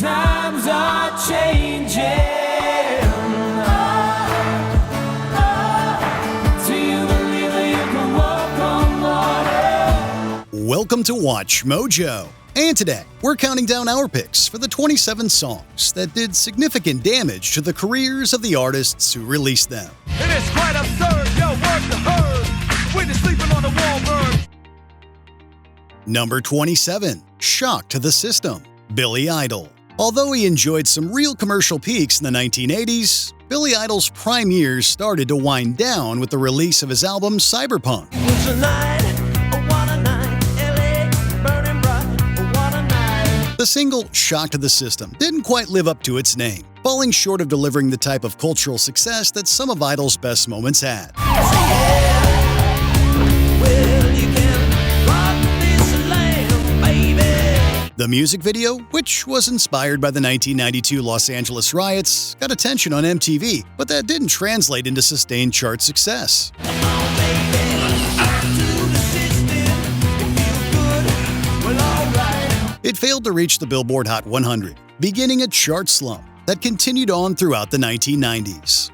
times are changing. Do you believe that you can walk on water? Welcome to Watch Mojo. And today, we're counting down our picks for the 27 songs that did significant damage to the careers of the artists who released them. It is quite absurd, yo, work the herd. When you're sleeping on the wall, bird. Number 27, Shock to the System, Billy Idol. Although he enjoyed some real commercial peaks in the 1980s, Billy Idol's prime years started to wind down with the release of his album Cyberpunk. The single Shock to the System didn't quite live up to its name, falling short of delivering the type of cultural success that some of Idol's best moments had. The music video, which was inspired by the 1992 Los Angeles riots, got attention on MTV, but that didn't translate into sustained chart success. It failed to reach the Billboard Hot 100, beginning a chart slump that continued on throughout the 1990s.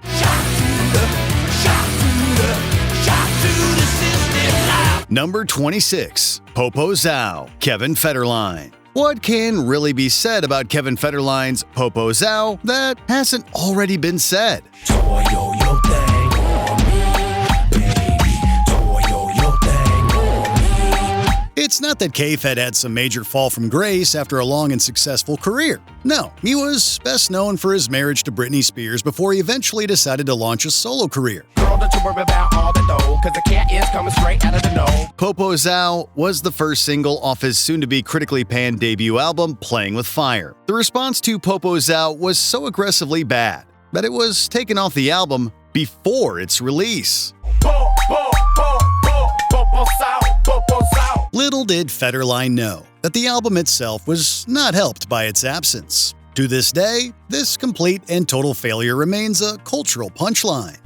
Number 26, Popo Zao, Kevin Federline. What can really be said about Kevin Federline's Popo Zao that hasn't already been said? It's not that K-Fed had some major fall from grace after a long and successful career. No, he was best known for his marriage to Britney Spears before he eventually decided to launch a solo career. Popo Zao was the first single off his soon-to-be critically panned debut album, Playing with Fire. The response to Popo Zao was so aggressively bad that it was taken off the album before its release. Little did Federline know that the album itself was not helped by its absence. To this day, this complete and total failure remains a cultural punchline.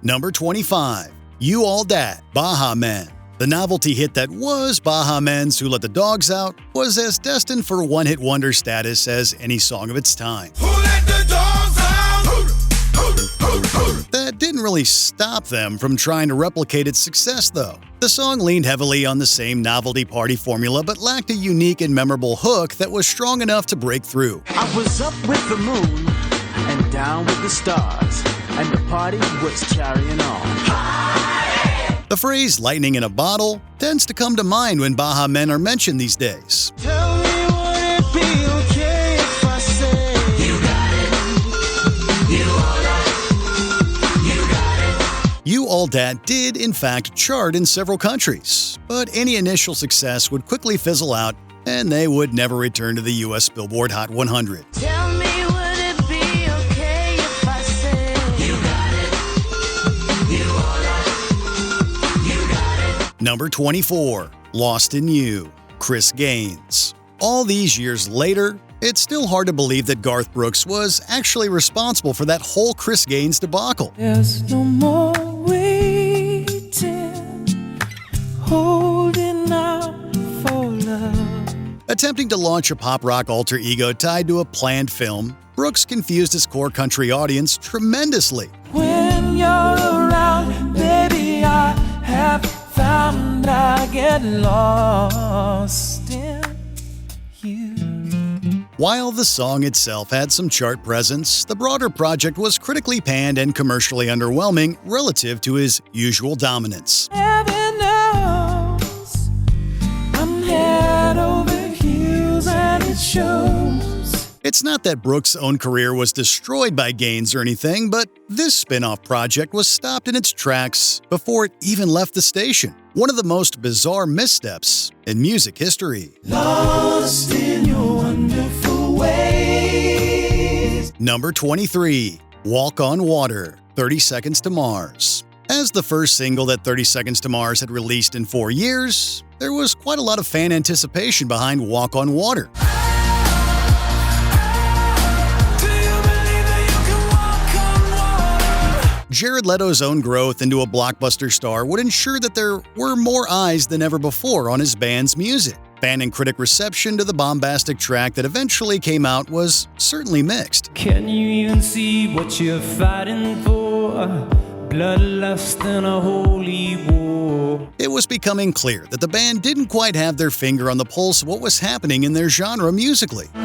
Number 25, You All Dat, Baha Men. The novelty hit that was Baha Men's Who Let the Dogs Out was as destined for one-hit wonder status as any song of its time. Who let the dogs out? That didn't really stop them from trying to replicate its success, though. The song leaned heavily on the same novelty party formula but lacked a unique and memorable hook that was strong enough to break through. I was up with the moon and down with the stars, and the party was carrying on. The phrase lightning in a bottle tends to come to mind when Baha Men are mentioned these days. Tell me, would it be okay if I say you got it? You all that? You got it? You All Dat did, in fact, chart in several countries, but any initial success would quickly fizzle out and they would never return to the US Billboard Hot 100. Tell me, would it be okay if I say you got it? You all that? You got it? Number 24, Lost in You, Chris Gaines. All these years later, it's still hard to believe that Garth Brooks was actually responsible for that whole Chris Gaines debacle. There's no more waiting, holding out for love. Attempting to launch a pop-rock alter ego tied to a planned film, Brooks confused his core country audience tremendously. When you're around, baby, I have found I get lost in you. While the song itself had some chart presence, the broader project was critically panned and commercially underwhelming relative to his usual dominance. Heaven knows I'm head over heels and it shows. It's not that Brooks' own career was destroyed by Gaines or anything, but this spin-off project was stopped in its tracks before it even left the station. One of the most bizarre missteps in music history. Lost in your wonderful ways. Number 23, Walk on Water, 30 Seconds to Mars. As the first single that 30 Seconds to Mars had released in 4 years, there was quite a lot of fan anticipation behind Walk on Water. Jared Leto's own growth into a blockbuster star would ensure that there were more eyes than ever before on his band's music. Fan and critic reception to the bombastic track that eventually came out was certainly mixed. Can you even see what you're fighting for? Bloodlust and a holy war. It was becoming clear that the band didn't quite have their finger on the pulse of what was happening in their genre musically. Do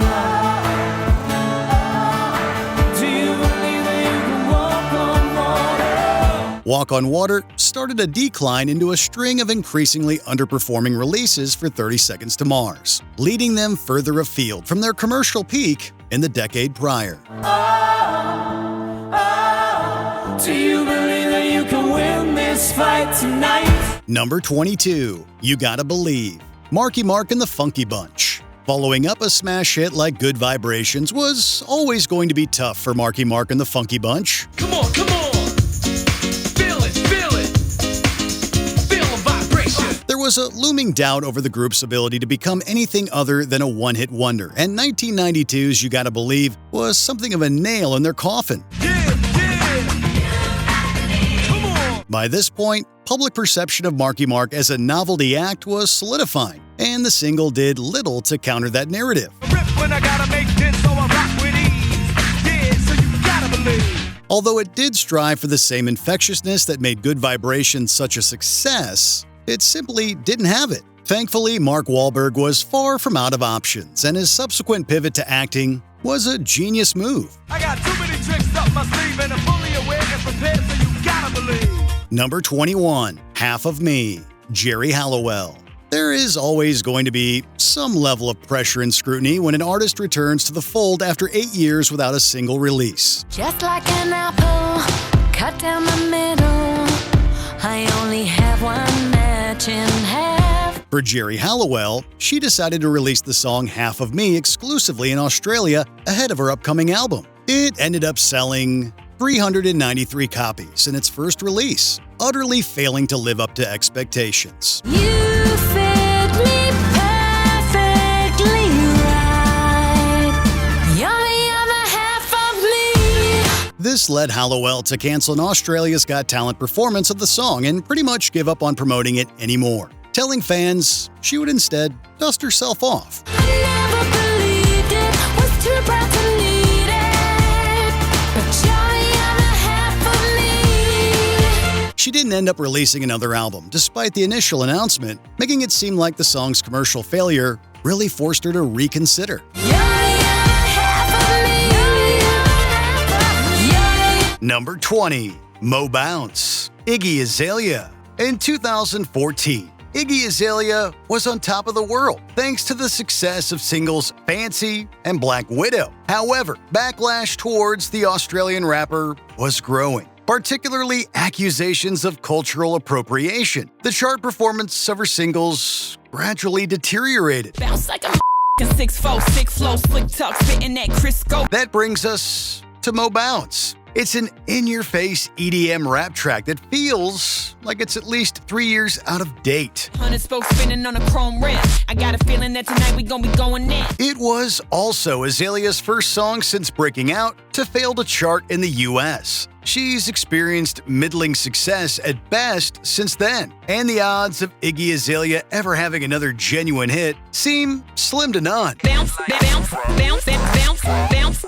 you believe that you can walk on water? Walk on Water started a decline into a string of increasingly underperforming releases for 30 Seconds to Mars, leading them further afield from their commercial peak in the decade prior. Do you believe that you can win this fight tonight? Number 22, You Gotta Believe, Marky Mark and the Funky Bunch. Following up a smash hit like Good Vibrations was always going to be tough for Marky Mark and the Funky Bunch. Come on, come on. Feel it, feel it. Feel the vibration. There was a looming doubt over the group's ability to become anything other than a one-hit wonder, and 1992's You Gotta Believe was something of a nail in their coffin. Yeah, yeah. Come on. By this point, public perception of Marky Mark as a novelty act was solidifying, and the single did little to counter that narrative. Rip when I gotta make this, so I rock with ease. Yeah, so you gotta believe. Although it did strive for the same infectiousness that made Good Vibrations such a success, it simply didn't have it. Thankfully, Mark Wahlberg was far from out of options, and his subsequent pivot to acting was a genius move. I got too many tricks up my sleeve and I'm fully aware and prepared, so you gotta believe. Number 21, Half of Me, Jerry Halliwell. There is always going to be some level of pressure and scrutiny when an artist returns to the fold after 8 years without a single release. Just like an apple, cut down the middle. I only have one match in half. For Jerry Halliwell, she decided to release the song Half of Me exclusively in Australia ahead of her upcoming album. It ended up selling 393 copies in its first release, utterly failing to live up to expectations. You fit me perfectly right. You're the other half of me. This led Halliwell to cancel an Australia's Got Talent performance of the song and pretty much give up on promoting it anymore, telling fans she would instead dust herself off. I never believed it, was too proud to need it. But you're the other half of me. She didn't end up releasing another album, despite the initial announcement, making it seem like the song's commercial failure really forced her to reconsider. You're the other half of me. Number 20, Mo Bounce, Iggy Azalea. In 2014, Iggy Azalea was on top of the world thanks to the success of singles Fancy and Black Widow. However, backlash towards the Australian rapper was growing, particularly accusations of cultural appropriation. The chart performance of her singles gradually deteriorated. Bounce like a 6'4", sick flow, slick talk, spitting that Crisco. That brings us to Mo Bounce. It's an in-your-face EDM rap track that feels like it's at least 3 years out of date. 100 spokes spinning on a chrome rim. I got a feeling that tonight we gon' be going in. It was also Azalea's first song since breaking out to fail to chart in the US. She's experienced middling success at best since then, and the odds of Iggy Azalea ever having another genuine hit seem slim to none. Bounce, bounce, bounce, bounce, bounce, bounce,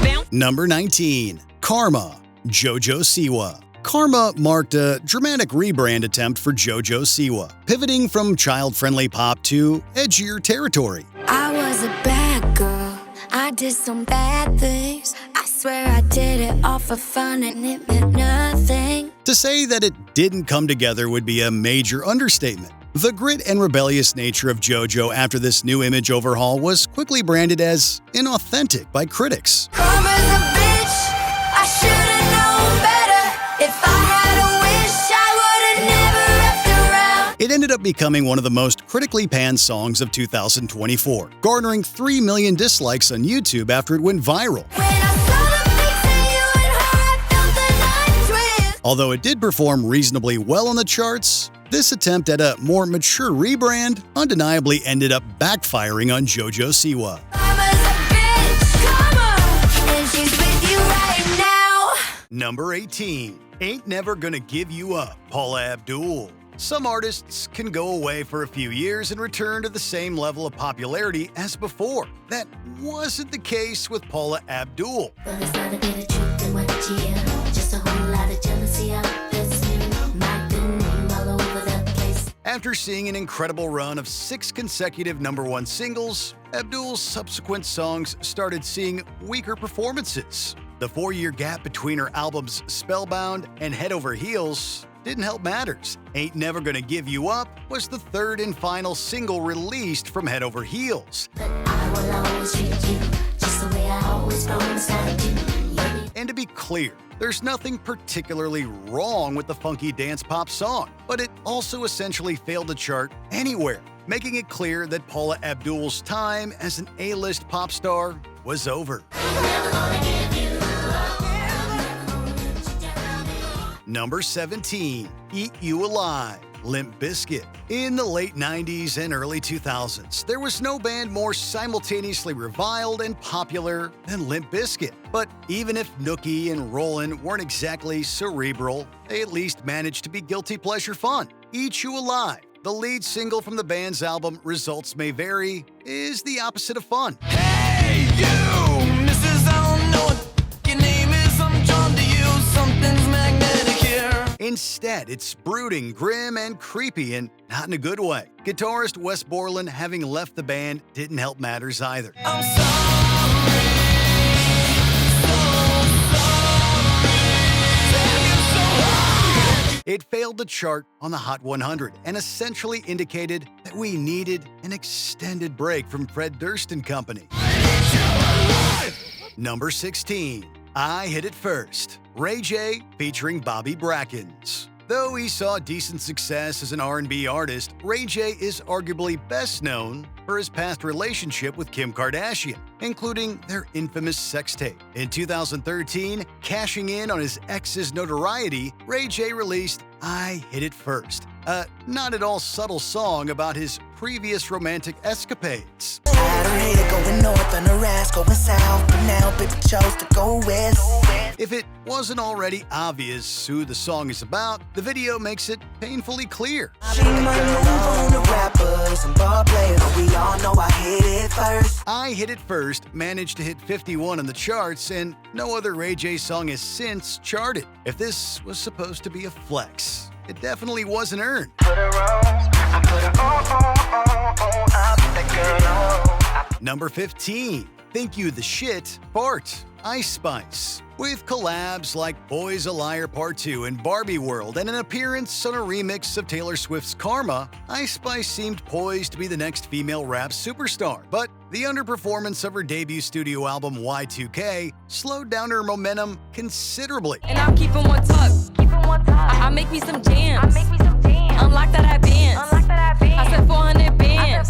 bounce. Number 19, Karma, JoJo Siwa. Karma marked a dramatic rebrand attempt for JoJo Siwa, pivoting from child-friendly pop to edgier territory. I was a bad girl. I did some bad things. I swear I did it all for fun and it meant nothing. To say that it didn't come together would be a major understatement. The grit and rebellious nature of JoJo after this new image overhaul was quickly branded as inauthentic by critics. Karma's a bitch. I should've known better. If I had a wish, I would've never left around. It ended up becoming one of the most critically panned songs of 2024, garnering 3 million dislikes on YouTube after it went viral. When I saw the pics of you and her, I felt the night twist. Although it did perform reasonably well on the charts, this attempt at a more mature rebrand undeniably ended up backfiring on JoJo Siwa. Karma's a bitch. Karma. And she's with you right now. Number 18. Ain't Never Gonna Give You Up, Paula Abdul. Some artists can go away for a few years and return to the same level of popularity as before. That wasn't the case with Paula Abdul. Well, there's not a bit of truth in what you hear. Just a whole lot of jealousy out this new. My good name all over the place. After seeing an incredible run of 6 consecutive #1 singles, Abdul's subsequent songs started seeing weaker performances. The 4-year gap between her albums Spellbound and Head Over Heels didn't help matters. Ain't Never Gonna Give You Up was the 3rd and final single released from Head Over Heels. But I will always treat you just the way I always promised I do. And to be clear, there's nothing particularly wrong with the funky dance pop song, but it also essentially failed to chart anywhere, making it clear that Paula Abdul's time as an A-list pop star was over. Number 17. Eat You Alive, Limp Bizkit. In the late 90s and early 2000s, there was no band more simultaneously reviled and popular than Limp Bizkit. But even if Nookie and Rollin' weren't exactly cerebral, they at least managed to be guilty pleasure fun. Eat You Alive, the lead single from the band's album Results May Vary, is the opposite of fun. Hey, you, Mrs. I don't know what your name is. I'm drawn to you. Something's magnetic here. Instead, it's brooding, grim, and creepy, and not in a good way. Guitarist Wes Borland having left the band didn't help matters either. I'm sorry. So sorry. Damn, you're so hard. It failed to chart on the Hot 100 and essentially indicated that we needed an extended break from Fred Durst and company. Number 16. I Hit It First, Ray J featuring Bobby Brackens. Though he saw decent success as an R&B artist, Ray J is arguably best known for his past relationship with Kim Kardashian, including their infamous sex tape. In 2013, cashing in on his ex's notoriety, Ray J released I Hit It First, a not at all subtle song about his previous romantic escapades. Had her head going north and her ass going south, but now baby chose to go west. If it wasn't already obvious who the song is about, the video makes it painfully clear. She might move on to rappers and ball players, but we all know I hit it first. I Hit It First managed to hit 51 on the charts, and no other Ray J song has since charted. If this was supposed to be a flex, it definitely wasn't earned. Put her on, I put her on, I put that girl on. Number 15. Think You the Shit, Fart, Ice Spice. With collabs like Boy's a Liar Part 2 and Barbie World and an appearance on a remix of Taylor Swift's Karma, Ice Spice seemed poised to be the next female rap superstar. But the underperformance of her debut studio album Y2K slowed down her momentum considerably. And I'm keeping one tuck. I make me some jams. Unlock that I bands. I said 400 bands.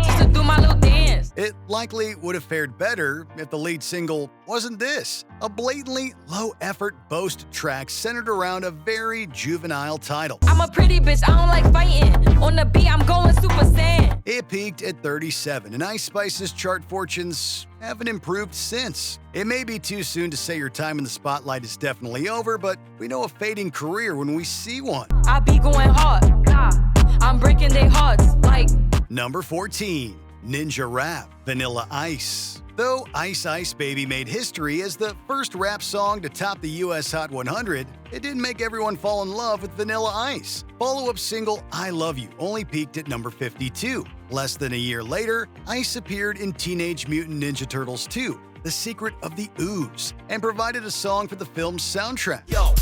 Just to do my little dance. It likely would have fared better if the lead single wasn't this, a blatantly low-effort boast track centered around a very juvenile title. I'm a pretty bitch, I don't like fighting. On the beat, I'm going Super Saiyan. It peaked at 37, and Ice Spice's chart fortunes haven't improved since. It may be too soon to say your time in the spotlight is definitely over, but we know a fading career when we see one. I be going hard. I'm breaking their hearts like. Number 14. Ninja Rap, Vanilla Ice. Though Ice Ice Baby made history as the first rap song to top the US Hot 100, it didn't make everyone fall in love with Vanilla Ice. Follow-up single I Love You only peaked at number 52. Less than a year later, Ice appeared in Teenage Mutant Ninja Turtles 2, The Secret of the Ooze, and provided a song for the film's soundtrack. Yo,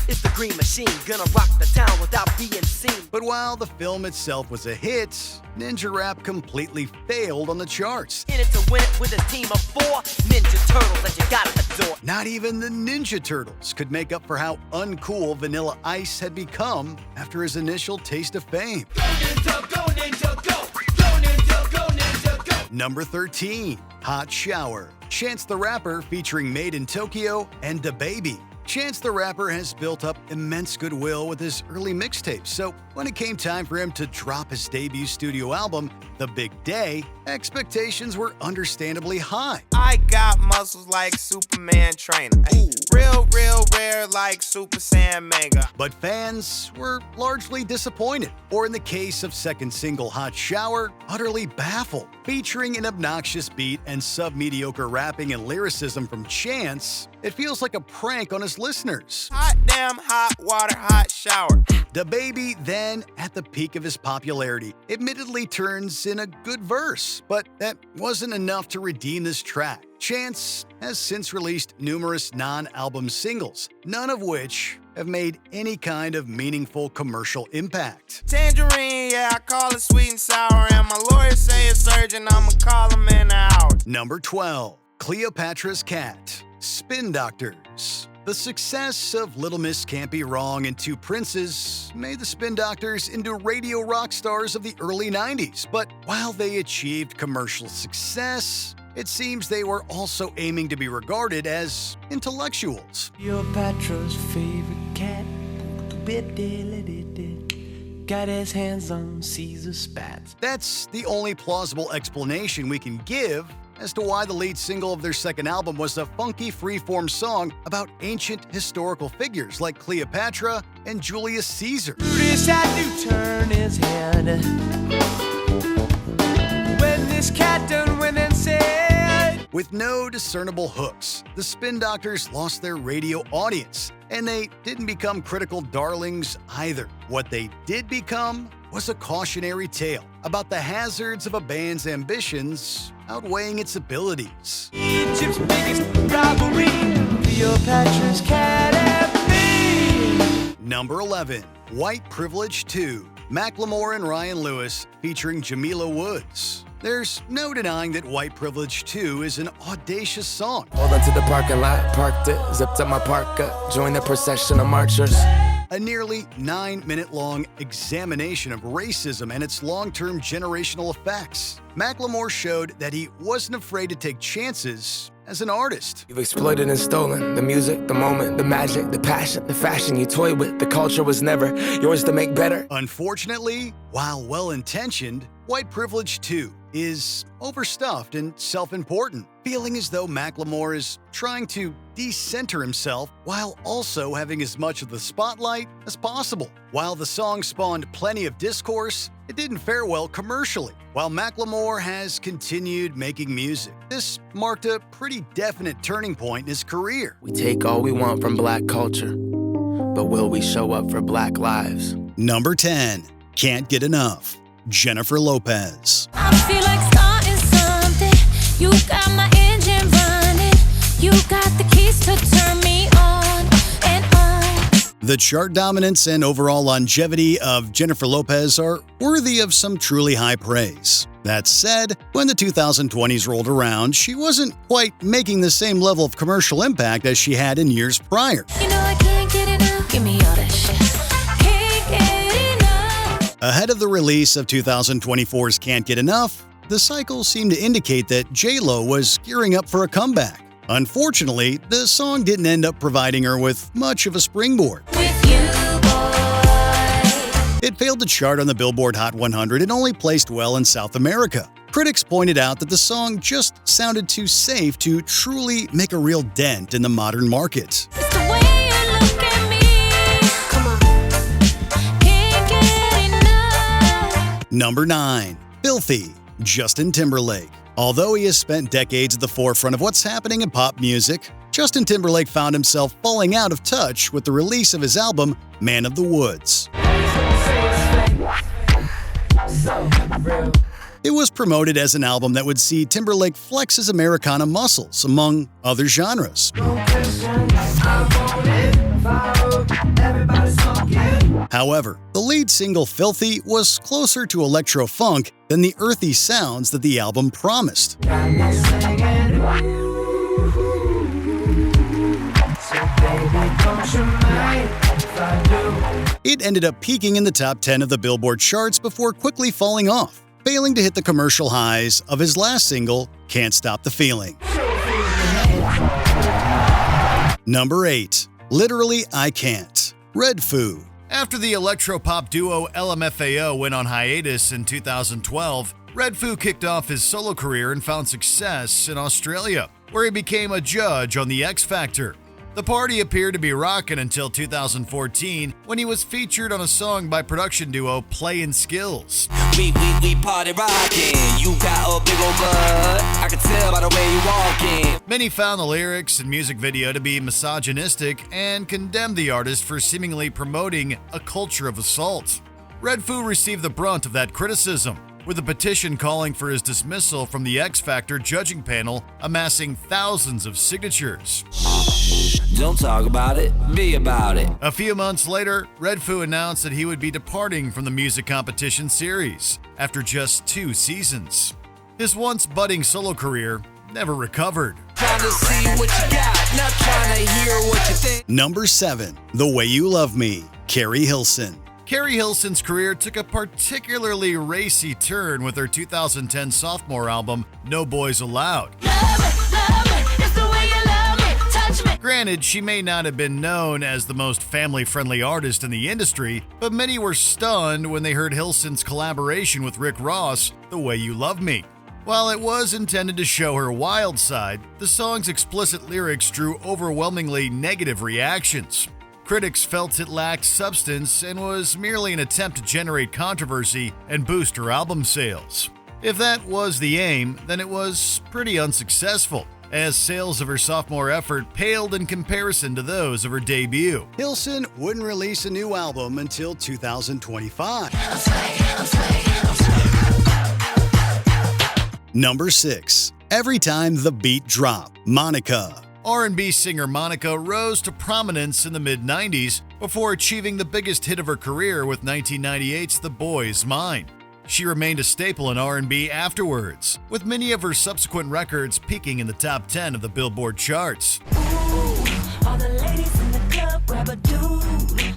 it's the Green Machine, gonna rock the town without being seen. But while the film itself was a hit, Ninja Rap completely failed on the charts. In it to win it with a team of 4 Ninja Turtles that you gotta adore. Not even the Ninja Turtles could make up for how uncool Vanilla Ice had become after his initial taste of fame. Go ninja, go ninja, go! Go ninja, go ninja, go! Number 13. Hot Shower, Chance the Rapper featuring Made in Tokyo and B.o.B. Chance the Rapper has built up immense goodwill with his early mixtapes, so when it came time for him to drop his debut studio album, The Big Day, expectations were understandably high. I got muscles like Superman trainer. Real rare like Super Saiyan Mega. But fans were largely disappointed, or in the case of second single Hot Shower, utterly baffled. Featuring an obnoxious beat and sub-mediocre rapping and lyricism from Chance, it feels like a prank on his listeners. Hot damn hot water, hot shower. B.o.B, then, at the peak of his popularity, admittedly turns in a good verse, but that wasn't enough to redeem this track. Chance has since released numerous non-album singles, none of which have made any kind of meaningful commercial impact. Tangerine, yeah, I call it sweet and sour. And my lawyer say it's urgent, I'ma call him in an hour. Number 12. Cleopatra's Cat, Spin Doctors. The success of Little Miss Can't Be Wrong and Two Princes made the Spin Doctors into radio rock stars of the early 90s, but while they achieved commercial success, it seems they were also aiming to be regarded as intellectuals. Cleopatra's favorite cat got his hands on Caesar spats. That's the only plausible explanation we can give as to why the lead single of their second album was a funky freeform song about ancient historical figures like Cleopatra and Julius Caesar. Brutus had to turn his head when this cat done went and said. With no discernible hooks, the Spin Doctors lost their radio audience, and they didn't become critical darlings either. What they did become was a cautionary tale about the hazards of a band's ambitions outweighing its abilities. Egypt's biggest robbery, Cleopatra's cat and me. Number 11. White Privilege 2, Macklemore and Ryan Lewis featuring Jamila Woods. There's no denying that White Privilege 2 is an audacious song. Pulled into the parking lot, parked it, zipped up my parka, joined the procession of marchers. A nearly 9-minute-long examination of racism and its long-term generational effects. Macklemore showed that he wasn't afraid to take chances as an artist. You've exploited and stolen the music, the moment, the magic, the passion, the fashion you toy with. The culture was never yours to make better. Unfortunately, while well-intentioned, White Privilege 2 is overstuffed and self-important, feeling as though Macklemore is trying to decenter himself while also having as much of the spotlight as possible. While the song spawned plenty of discourse, it didn't fare well commercially. While Macklemore has continued making music, this marked a pretty definite turning point in his career. We take all we want from black culture, but will we show up for black lives? Number 10. Can't Get Enough, Jennifer Lopez. I feel like starting something. You got my engine running. You got the keys to turn me on and on. The chart dominance and overall longevity of Jennifer Lopez are worthy of some truly high praise. That said, when the 2020s rolled around, she wasn't quite making the same level of commercial impact as she had in years prior. You know I can't get enough. Give me all that shit. Can't get enough. Ahead of the release of 2024's Can't Get Enough, the cycle seemed to indicate that J.Lo was gearing up for a comeback. Unfortunately, the song didn't end up providing her with much of a springboard. With you, boy. It failed to chart on the Billboard Hot 100 and only placed well in South America. Critics pointed out that the song just sounded too safe to truly make a real dent in the modern market. It's the way you look at me. Come on. Can't get enough. Number 9. Filthy, Justin Timberlake. Although he has spent decades at the forefront of what's happening in pop music, Justin Timberlake found himself falling out of touch with the release of his album, Man of the Woods. It was promoted as an album that would see Timberlake flex his Americana muscles, among other genres. However, the lead single Filthy was closer to electro-funk than the earthy sounds that the album promised. It ended up peaking in the top 10 of the Billboard charts before quickly falling off, failing to hit the commercial highs of his last single, Can't Stop the Feeling. Number 8. Literally, I Can't. Red Foo. After the electropop duo LMFAO went on hiatus in 2012, Red Foo kicked off his solo career and found success in Australia, where he became a judge on The X Factor. The party appeared to be rocking until 2014, when he was featured on a song by production duo Playin' Skills. We party rockin'. You got a big old butt. I can tell by the way you walking. Many found the lyrics and music video to be misogynistic and condemned the artist for seemingly promoting a culture of assault. Red Foo received the brunt of that criticism, with a petition calling for his dismissal from the X Factor judging panel amassing thousands of signatures. Don't talk about it, be about it. A few months later, Red Foo announced that he would be departing from the music competition series after just 2 seasons. His once budding solo career never recovered. Trying to see what you got, not trying to hear what you think. Number 7. The Way You Love Me, Carrie Hilson. Carrie Hilson's career took a particularly racy turn with her 2010 sophomore album, No Boys Allowed. Granted, she may not have been known as the most family-friendly artist in the industry, but many were stunned when they heard Hilson's collaboration with Rick Ross, The Way You Love Me. While it was intended to show her wild side, the song's explicit lyrics drew overwhelmingly negative reactions. Critics felt it lacked substance and was merely an attempt to generate controversy and boost her album sales. If that was the aim, then it was pretty unsuccessful, as sales of her sophomore effort paled in comparison to those of her debut. Hilson wouldn't release a new album until 2025. Number 6. Every Time the Beat Drop, Monica. R&B singer Monica rose to prominence in the mid-90s before achieving the biggest hit of her career with 1998's The Boy's Mine. She remained a staple in R&B afterwards, with many of her subsequent records peaking in the top 10 of the Billboard charts.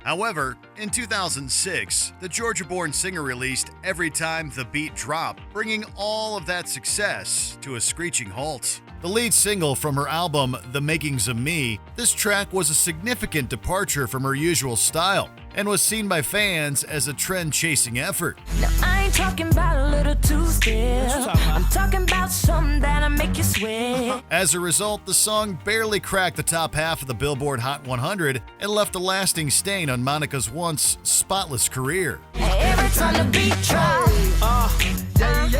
However, in 2006, the Georgia-born singer released Every Time the Beat Drop, bringing all of that success to a screeching halt. The lead single from her album, The Makings of Me, this track was a significant departure from her usual style and was seen by fans as a trend-chasing effort. Now I ain't talking about a little two-step. I'm talking about something that'll make you sweat. As a result, the song barely cracked the top half of the Billboard Hot 100 and left a lasting stain on Monica's once spotless career. Every time the beat drops.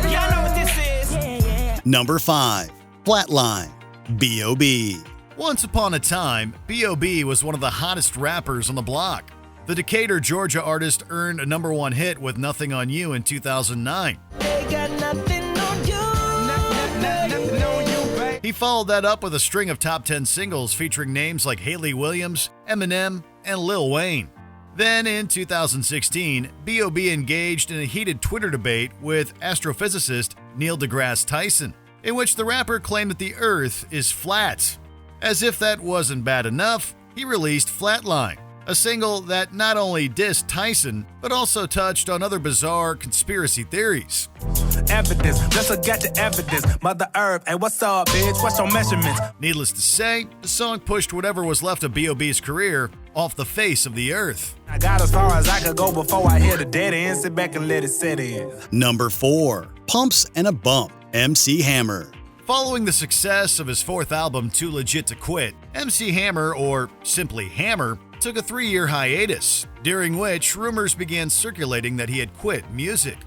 Y'all know what this is. Number 5. Flatline, B.o.B. Once upon a time, B.o.B. was one of the hottest rappers on the block. The Decatur, Georgia artist earned a number 1 hit with Nothing on You in 2009. They got nothing on you. Nothing on you, babe. He followed that up with a string of top 10 singles featuring names like Haley Williams, Eminem, and Lil Wayne. Then in 2016, B.o.B. engaged in a heated Twitter debate with astrophysicist Neil deGrasse Tyson, in which the rapper claimed that the Earth is flat. As if that wasn't bad enough, he released Flatline, a single that not only dissed Tyson, but also touched on other bizarre conspiracy theories. Evidence, just got the evidence. Mother Earth, hey, what's up, bitch? What's your measurements? Needless to say, the song pushed whatever was left of B.o.B.'s career off the face of the earth. I got as far as I could go before I hit the dead end. Sit back and let it set in. Number 4. Pumps and a Bump, MC Hammer. Following the success of his 4th album, Too Legit to Quit, MC Hammer, or simply Hammer, took a 3-year hiatus, during which rumors began circulating that he had quit music.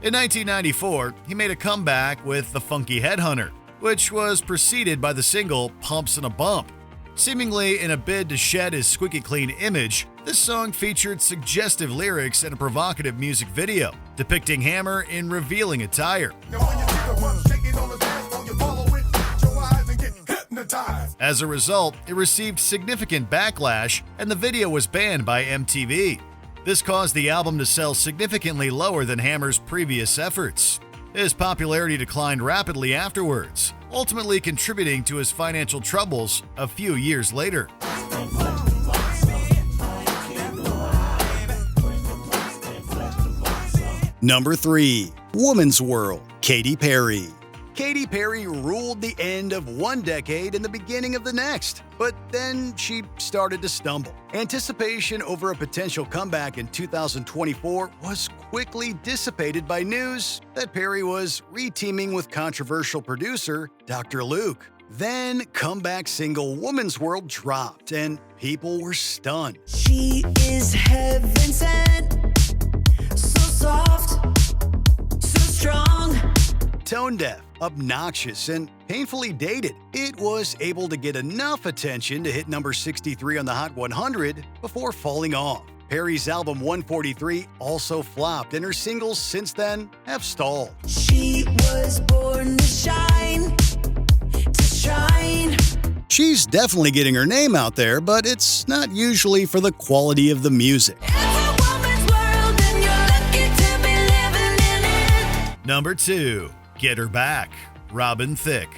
In 1994, he made a comeback with The Funky Headhunter, which was preceded by the single Pumps and a Bump. Seemingly in a bid to shed his squeaky clean image, this song featured suggestive lyrics and a provocative music video, depicting Hammer in revealing attire. As a result, it received significant backlash, and the video was banned by MTV. This caused the album to sell significantly lower than Hammer's previous efforts. His popularity declined rapidly afterwards, ultimately contributing to his financial troubles a few years later. Number 3. Woman's World, Katy Perry. Katy Perry ruled the end of one decade and the beginning of the next, but then she started to stumble. Anticipation over a potential comeback in 2024 was quickly dissipated by news that Perry was re-teaming with controversial producer Dr. Luke. Then comeback single Woman's World dropped and people were stunned. She is heaven sent, so soft, so strong. Tone deaf, obnoxious, and painfully dated, it was able to get enough attention to hit number 63 on the Hot 100 before falling off. Perry's album 143 also flopped, and her singles since then have stalled. She was born to shine, to shine. She's definitely getting her name out there, but it's not usually for the quality of the music. It's a woman's world and you're lucky to be living in it. Number 2. Get Her Back, Robin Thicke.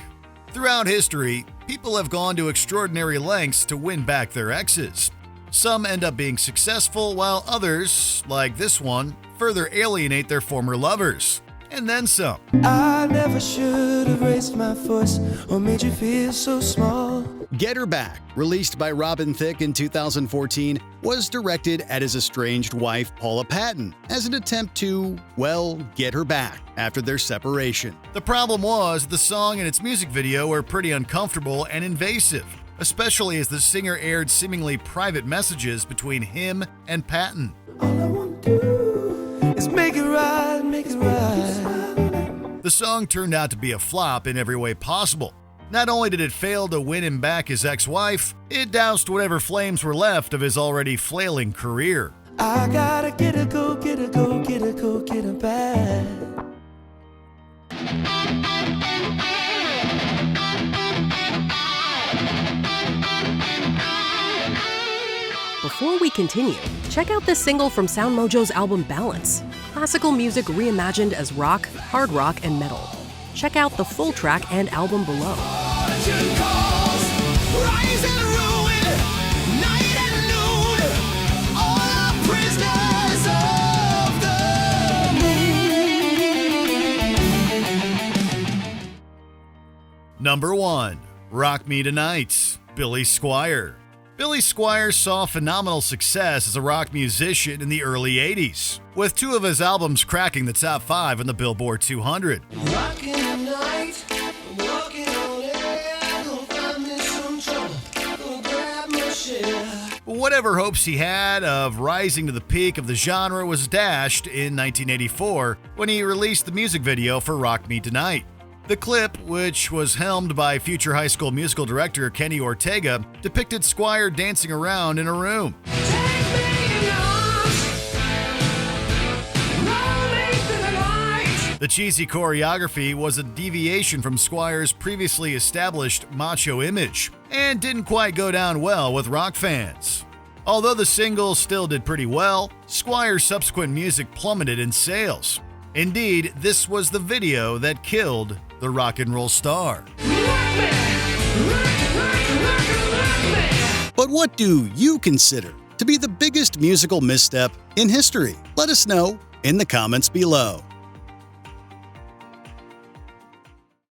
Throughout history, people have gone to extraordinary lengths to win back their exes. Some end up being successful, while others, like this one, further alienate their former lovers. And then some. I never should have raised my voice or made you feel so small. Get Her Back, released by Robin Thicke in 2014, was directed at his estranged wife Paula Patton as an attempt to, well, get her back after their separation. The problem was the song and its music video were pretty uncomfortable and invasive, especially as the singer aired seemingly private messages between him and Patton. All I want to do is make it right, make it right. The song turned out to be a flop in every way possible. Not only did it fail to win him back his ex-wife, it doused whatever flames were left of his already flailing career. I gotta get her, go, get her, go, get her, go, get her back. Before we continue, check out this single from Sound Mojo's album Balance. Classical music reimagined as rock, hard rock, and metal. Check out the full track and album below. Number 1. Rock Me Tonight, Billy Squier. Billy Squier saw phenomenal success as a rock musician in the early 80s, with 2 of his albums cracking the top 5 on the Billboard 200. Rockin' the night, walking on air, gonna find me some trouble, gonna grab my share. Whatever hopes he had of rising to the peak of the genre was dashed in 1984 when he released the music video for Rock Me Tonight. The clip, which was helmed by future High School Musical director Kenny Ortega, depicted Squier dancing around in a room. The cheesy choreography was a deviation from Squier's previously established macho image, and didn't quite go down well with rock fans. Although the single still did pretty well, Squier's subsequent music plummeted in sales. Indeed, this was the video that killed the rock and roll star. But what do you consider to be the biggest musical misstep in history? Let us know in the comments below.